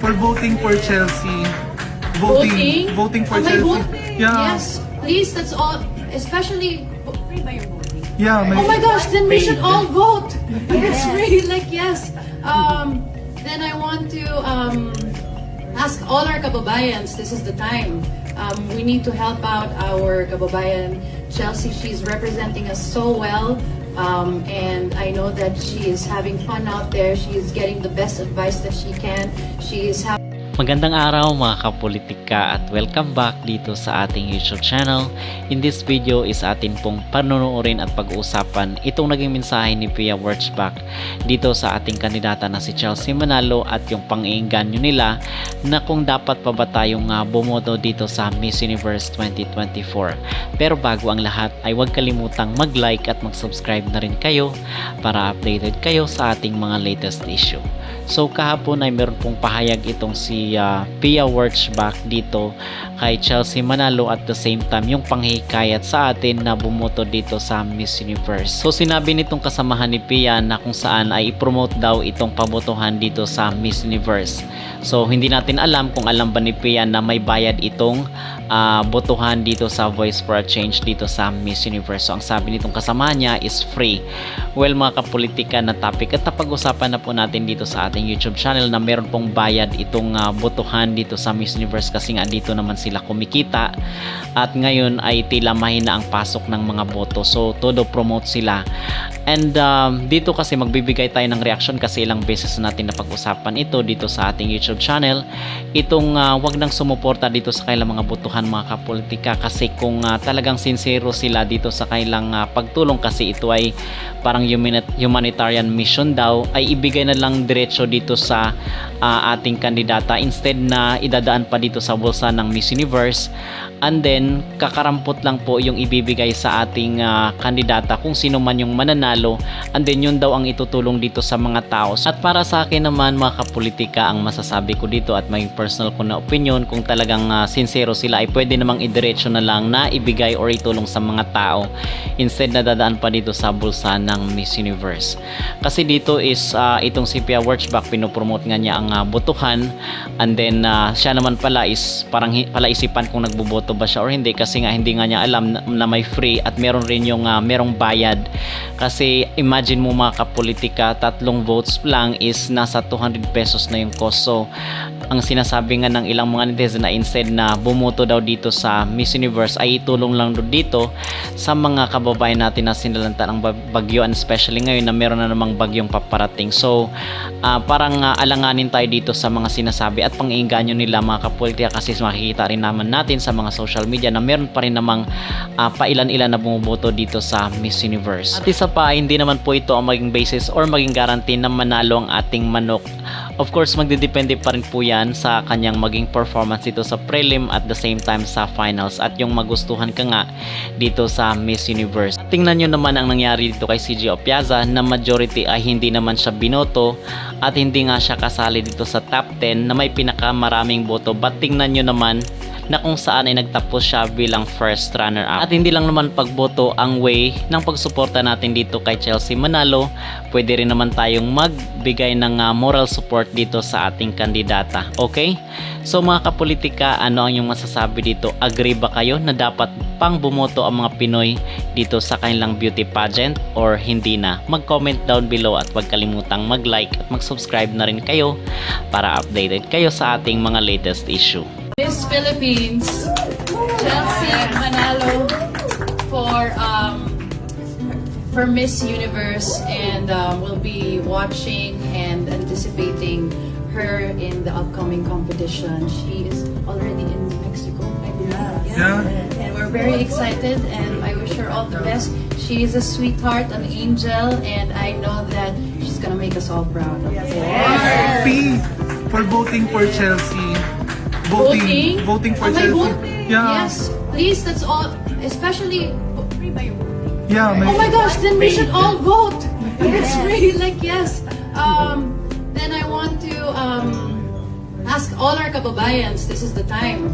for voting for Chelsea. Voting for Am I Chelsea. voting? Yeah. Yes, please, that's all. Especially, free by your voting. Yeah. Oh my gosh, then we should all vote. It's free, like yes. Then I want to ask all our kababayans, this is the time. We need to help out our kababayan Chelsea. She's representing us so well. And I know that she is having fun out there. She is getting the best advice that she can. She is having Magandang araw mga kapolitika at welcome back dito sa ating YouTube channel. In this video is atin pong panunuorin at pag-uusapan itong naging mensahe ni Pia Wurtzbach dito sa ating kandidata na si Chelsea Manalo at yung pang-iinganyo nila na kung dapat pa ba tayong bumoto dito sa Miss Universe 2024. Pero bago ang lahat ay huwag kalimutang mag-like at mag-subscribe na rin kayo para updated kayo sa ating mga latest issue. So kahapon ay meron pong pahayag itong si Pia Wurtzbach dito kay Chelsea Manalo at the same time yung panghihikayat sa atin na bumoto dito sa Miss Universe. So sinabi nitong kasamahan ni Pia na kung saan ay i-promote daw itong pabotohan dito sa Miss Universe. So hindi natin alam kung alam ba ni Pia na may bayad itong botohan dito sa Voice for a Change dito sa Miss Universe. So ang sabi nitong kasamahan niya is free. Well mga kapolitika na topic at napag-usapan na po natin dito sa ating YouTube channel na meron pong bayad itong botohan dito sa Miss Universe kasi nga dito naman sila kumikita at ngayon ay tila mahina ang pasok ng mga boto. So todo promote sila. And dito kasi magbibigay tayo ng reaction kasi ilang beses natin napag-usapan ito dito sa ating YouTube channel. Itong wag nang sumuporta dito sa kailang mga botohan mga kapolitika kasi kung talagang sincero sila dito sa kailang pagtulong kasi ito ay parang humanitarian mission daw ay ibigay na lang diretso dito sa ating kandidata instead na idadaan pa dito sa bulsa ng Miss Universe. And then kakarampot lang po yung ibibigay sa ating kandidata kung sino man yung mananalo, and then yun daw ang itutulong dito sa mga tao. At para sa akin naman mga kapolitika, ang masasabi ko dito at may personal ko na opinion, kung talagang sincero sila ay pwede namang idiretso na lang na ibigay or itulong sa mga tao instead na dadaan pa dito sa bulsa ng Miss Universe. Kasi dito is itong si Pia Wurtzbach pinopromote nga niya ang botohan, and then siya naman pala is parang palaisipan kung nagboboto ba siya or hindi kasi nga hindi nga niya alam na may free at meron rin yung merong bayad. Kasi imagine mo mga kapolitika, 3 votes lang is nasa 200 pesos na yung cost. So ang sinasabi nga ng ilang mga netizen na instead na bumoto daw dito sa Miss Universe ay itulong lang doon dito sa mga kababayan natin na sinalanta ng bagyo, and especially ngayon na meron na namang bagyong paparating. So parang alanganin tayo dito sa mga sinasabi at pang-iinganyo nila mga kapolitika kasi makikita rin naman natin sa mga social media na meron pa rin namang pailan-ilan na bumuboto dito sa Miss Universe. At isa pa, hindi naman po ito ang maging basis or maging guarantee na manalo ang ating manok. Of course, magdidepende pa rin po yan sa kanyang maging performance dito sa prelim at the same time sa finals at yung magustuhan ka nga dito sa Miss Universe. Tingnan nyo naman ang nangyari dito kay CJ Opiaza na majority ay hindi naman siya binoto at hindi nga siya kasali dito sa top 10 na may pinakamaraming boto, but tingnan nyo naman na kung saan ay nagtapos siya bilang first runner-up. At hindi lang naman pagboto ang way ng pagsuporta natin dito kay Chelsea Manalo, pwede rin naman tayong magbigay ng moral support dito sa ating kandidata. Okay? So mga kapolitika, ano ang yung masasabi dito? Agree ba kayo na dapat pang bumoto ang mga Pinoy dito sa kanilang beauty pageant or hindi na? Mag-comment down below at huwag kalimutang mag-like at mag-subscribe na rin kayo para updated kayo sa ating mga latest issue. Miss Philippines, Chelsea Manalo for Miss Universe, and we'll be watching and anticipating her in the upcoming competition. She is already in Mexico, I believe. Yeah. And we're very excited, and I wish her all the best. She is a sweetheart, an angel, and I know that she's gonna make us all proud. P for voting for Chelsea. Voting for Am I Chelsea. voting? Yeah. Yes, please, that's all. Especially free by your voting. Yeah. Oh my gosh, then we should all vote. It's free, like yes. Then I want to ask all our kababayans, this is the time.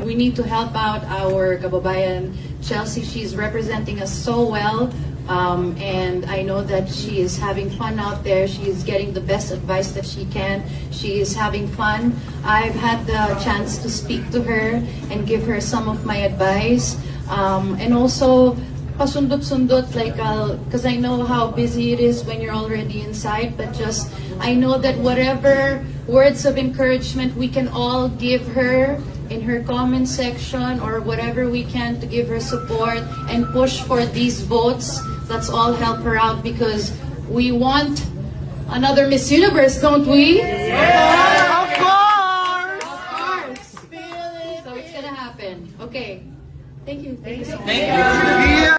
We need to help out our kababayan Chelsea. She's representing us so well. And I know that she is having fun out there. She is getting the best advice that she can. She is having fun. I've had the chance to speak to her and give her some of my advice. And also, pasundot-sundot, like, because I know how busy it is when you're already inside, but just, I know that whatever words of encouragement we can all give her in her comment section or whatever we can to give her support and push for these votes, let's all help her out because we want another Miss Universe, don't we? Of course! Of course! So it's gonna happen. Okay. Thank you. Thank you so much. Thank you.